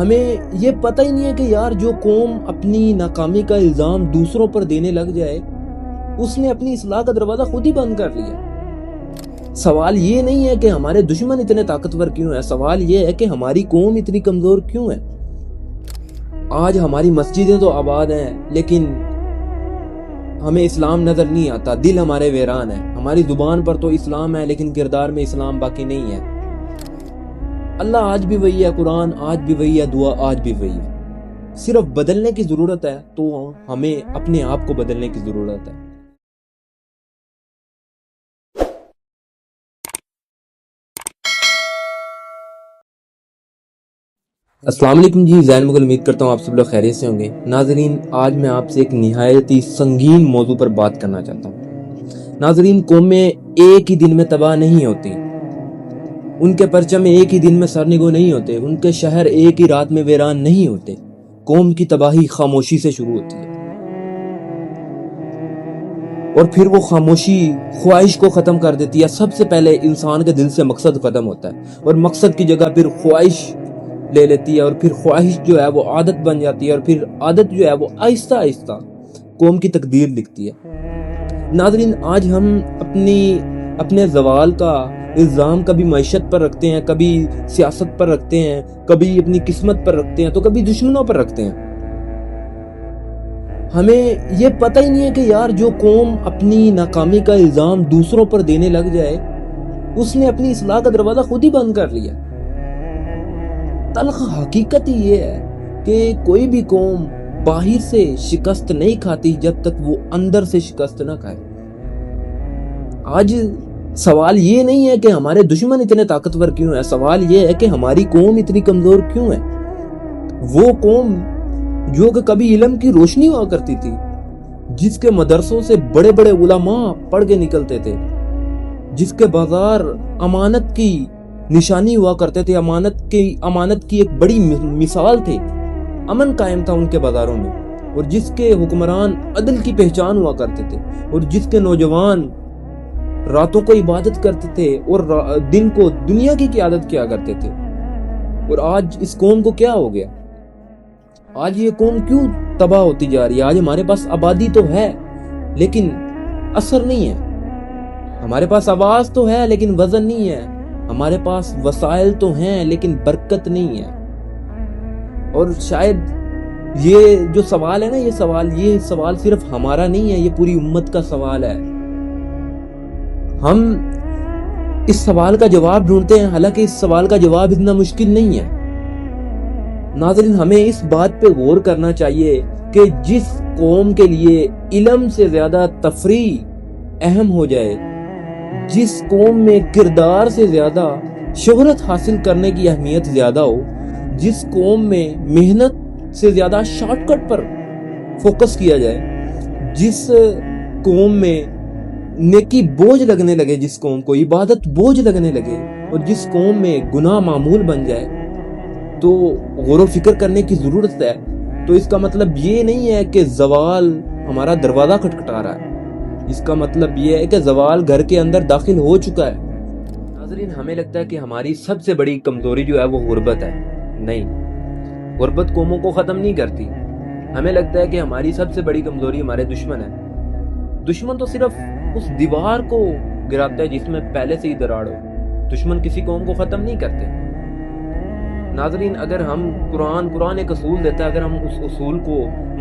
ہمیں یہ پتہ ہی نہیں ہے کہ یار جو قوم اپنی ناکامی کا الزام دوسروں پر دینے لگ جائے اس نے اپنی اصلاح کا دروازہ خود ہی بند کر لیا۔ سوال یہ نہیں ہے کہ ہمارے دشمن اتنے طاقتور کیوں ہیں، سوال یہ ہے کہ ہماری قوم اتنی کمزور کیوں ہے۔ آج ہماری مسجدیں تو آباد ہیں لیکن ہمیں اسلام نظر نہیں آتا، دل ہمارے ویران ہے، ہماری زبان پر تو اسلام ہے لیکن کردار میں اسلام باقی نہیں ہے۔ اللہ آج بھی وہی ہے، قرآن آج بھی وہی ہے، دعا آج بھی وہی ہے، صرف بدلنے کی ضرورت ہے، تو ہمیں اپنے آپ کو بدلنے کی ضرورت ہے۔ السلام علیکم جی، زین مغل، امید کرتا ہوں آپ سب لوگ خیریت سے ہوں گے۔ ناظرین، آج میں آپ سے ایک نہایت ہی سنگین موضوع پر بات کرنا چاہتا ہوں۔ ناظرین، قومیں ایک ہی دن میں تباہ نہیں ہوتی، ان کے پرچم ایک ہی دن میں سرنگو نہیں ہوتے، ان کے شہر ایک ہی رات میں ویران نہیں ہوتے۔ قوم کی تباہی خاموشی سے شروع ہوتی ہے اور پھر وہ خاموشی خواہش کو ختم کر دیتی ہے۔ سب سے پہلے انسان کے دل سے مقصد ختم ہوتا ہے اور مقصد کی جگہ پھر خواہش لے لیتی ہے، اور پھر خواہش جو ہے وہ عادت بن جاتی ہے، اور پھر عادت جو ہے وہ آہستہ آہستہ قوم کی تقدیر لکھتی ہے۔ ناظرین، آج ہم اپنے زوال کا الزام کبھی معیشت پر رکھتے ہیں، کبھی سیاست پر رکھتے ہیں، کبھی اپنی قسمت پر رکھتے ہیں، تو کبھی دشمنوں پر رکھتے ہیں۔ ہمیں یہ پتہ ہی نہیں ہے کہ یار جو قوم اپنی ناکامی کا الزام دوسروں پر دینے لگ جائے اس نے اپنی اصلاح کا دروازہ خود ہی بند کر لیا۔ تلخ حقیقت ہی یہ ہے کہ کوئی بھی قوم باہر سے شکست نہیں کھاتی جب تک وہ اندر سے شکست نہ کھائے۔ آج سوال یہ نہیں ہے کہ ہمارے دشمن اتنے طاقتور کیوں ہیں، سوال یہ ہے کہ ہماری قوم اتنی کمزور کیوں ہے۔ وہ قوم جو کہ کبھی علم کی روشنی ہوا کرتی تھی، جس کے مدرسوں سے بڑے بڑے علماء پڑھ کے نکلتے تھے، جس کے بازار امانت کی نشانی ہوا کرتے تھے، امانت کی ایک بڑی مثال تھی، امن قائم تھا ان کے بازاروں میں، اور جس کے حکمران عدل کی پہچان ہوا کرتے تھے، اور جس کے نوجوان راتوں کو عبادت کرتے تھے اور دن کو دنیا کی قیادت کیا کرتے تھے۔ اور آج اس قوم کو کیا ہو گیا؟ آج یہ قوم کیوں تباہ ہوتی جا رہی ہے؟ آج ہمارے پاس آبادی تو ہے لیکن اثر نہیں ہے، ہمارے پاس آواز تو ہے لیکن وزن نہیں ہے، ہمارے پاس وسائل تو ہیں لیکن برکت نہیں ہے۔ اور شاید یہ جو سوال ہے نا، یہ سوال صرف ہمارا نہیں ہے، یہ پوری امت کا سوال ہے۔ ہم اس سوال کا جواب ڈھونڈتے ہیں، حالانکہ اس سوال کا جواب اتنا مشکل نہیں ہے۔ ناظرین، ہمیں اس بات پہ غور کرنا چاہیے کہ جس قوم کے لیے علم سے زیادہ تفریح اہم ہو جائے، جس قوم میں کردار سے زیادہ شہرت حاصل کرنے کی اہمیت زیادہ ہو، جس قوم میں محنت سے زیادہ شارٹ کٹ پر فوکس کیا جائے، جس قوم میں نیکی بوجھ لگنے لگے، جس قوم کو عبادت بوجھ لگنے لگے، اور جس قوم میں گناہ معمول بن جائے، تو غور و فکر کرنے کی ضرورت ہے۔ تو اس کا مطلب یہ نہیں ہے کہ زوال ہمارا دروازہ کھٹکھٹا رہا ہے، اس کا مطلب یہ ہے کہ زوال گھر کے اندر داخل ہو چکا ہے۔ ناظرین، ہمیں لگتا ہے کہ ہماری سب سے بڑی کمزوری جو ہے وہ غربت ہے۔ نہیں، غربت قوموں کو ختم نہیں کرتی۔ ہمیں لگتا ہے کہ ہماری سب سے بڑی کمزوری ہمارے دشمن ہے۔ دشمن تو صرف اس دیوار کو گراتا ہے جس میں پہلے سے ہی دراڑ ہو، دشمن کسی قوم کو ختم نہیں کرتے۔ ناظرین، اگر ہم قرآن ایک اصول دیتا ہے، اگر ہم اس اصول کو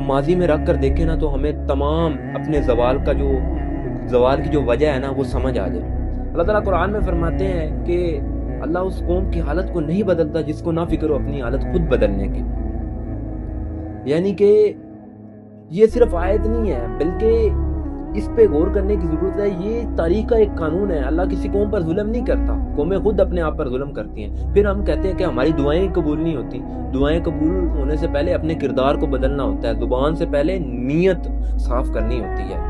ماضی میں رکھ کر دیکھیں نا، تو ہمیں تمام اپنے زوال کی جو وجہ ہے نا وہ سمجھ آ جائے۔ اللہ تعالیٰ قرآن میں فرماتے ہیں کہ اللہ اس قوم کی حالت کو نہیں بدلتا جس کو نہ فکر ہو اپنی حالت خود بدلنے کی۔ یعنی کہ یہ صرف آیت نہیں ہے بلکہ اس پہ غور کرنے کی ضرورت ہے۔ یہ تاریخ کا ایک قانون ہے، اللہ کسی قوم پر ظلم نہیں کرتا، قومیں خود اپنے آپ پر ظلم کرتی ہیں۔ پھر ہم کہتے ہیں کہ ہماری دعائیں قبول نہیں ہوتی۔ دعائیں قبول ہونے سے پہلے اپنے کردار کو بدلنا ہوتا ہے، زبان سے پہلے نیت صاف کرنی ہوتی ہے۔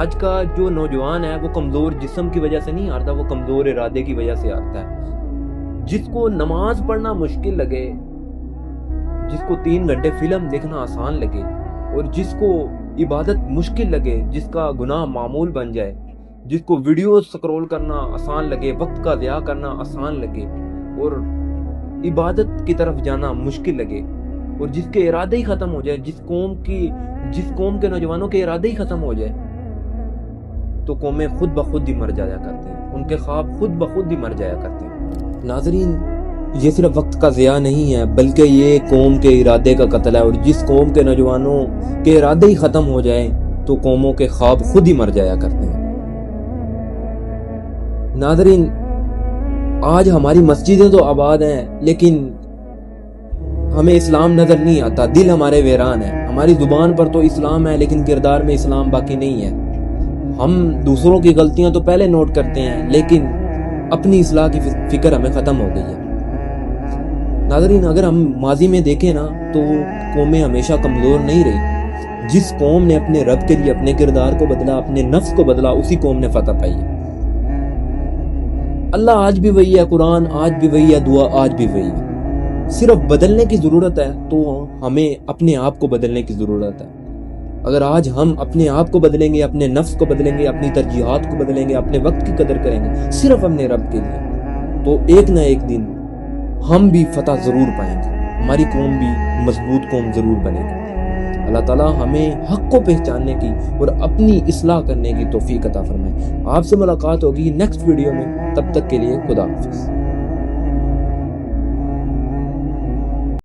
آج کا جو نوجوان ہے وہ کمزور جسم کی وجہ سے نہیں ہارتا، وہ کمزور ارادے کی وجہ سے ہارتا ہے۔ جس کو نماز پڑھنا مشکل لگے، جس کو 3 گھنٹے فلم دیکھنا آسان لگے، اور جس کو عبادت مشکل لگے، جس کا گناہ معمول بن جائے، جس کو ویڈیو سکرول کرنا آسان لگے، وقت کا ضیاع کرنا آسان لگے، اور عبادت کی طرف جانا مشکل لگے اور جس کے ارادے ہی ختم ہو جائے، جس قوم کے نوجوانوں کے ارادے ہی ختم ہو جائے، تو قومیں خود بخود ہی مر جایا کرتی ہیں، ان کے خواب خود بخود ہی مر جایا کرتے ہیں۔ ناظرین، یہ صرف وقت کا ضیاع نہیں ہے، بلکہ یہ قوم کے ارادے کا قتل ہے، اور جس قوم کے نوجوانوں کے ارادے ہی ختم ہو جائیں تو قوموں کے خواب خود ہی مر جایا کرتے ہیں۔ ناظرین، آج ہماری مسجدیں تو آباد ہیں، لیکن ہمیں اسلام نظر نہیں آتا، دل ہمارے ویران ہے، ہماری زبان پر تو اسلام ہے لیکن کردار میں اسلام باقی نہیں ہے۔ ہم دوسروں کی غلطیاں تو پہلے نوٹ کرتے ہیں، لیکن اپنی اصلاح کی فکر ہمیں ختم ہو گئی ہے۔ ناظرین، اگر ہم ماضی میں دیکھیں نا تو قومیں ہمیشہ کمزور نہیں رہی۔ جس قوم نے اپنے رب کے لیے اپنے کردار کو بدلا، اپنے نفس کو بدلا، اسی قوم نے فتح پائی ہے۔ اللہ آج بھی وہی ہے، قرآن آج بھی وہی ہے، دعا آج بھی وہی ہے۔ صرف بدلنے کی ضرورت ہے تو ہمیں اپنے آپ کو بدلنے کی ضرورت ہے۔ اگر آج ہم اپنے آپ کو بدلیں گے، اپنے نفس کو بدلیں گے، اپنی ترجیحات کو بدلیں گے، اپنے وقت کی قدر کریں گے صرف اپنے رب کے لیے، تو ایک نہ ایک دن ہم بھی فتح ضرور پائیں گے، ہماری قوم بھی مضبوط قوم ضرور بنے گی۔ اللہ تعالیٰ ہمیں حق کو پہچاننے کی اور اپنی اصلاح کرنے کی توفیق عطا فرمائے۔ آپ سے ملاقات ہوگی نیکسٹ ویڈیو میں، تب تک کے لیے خدا حافظ۔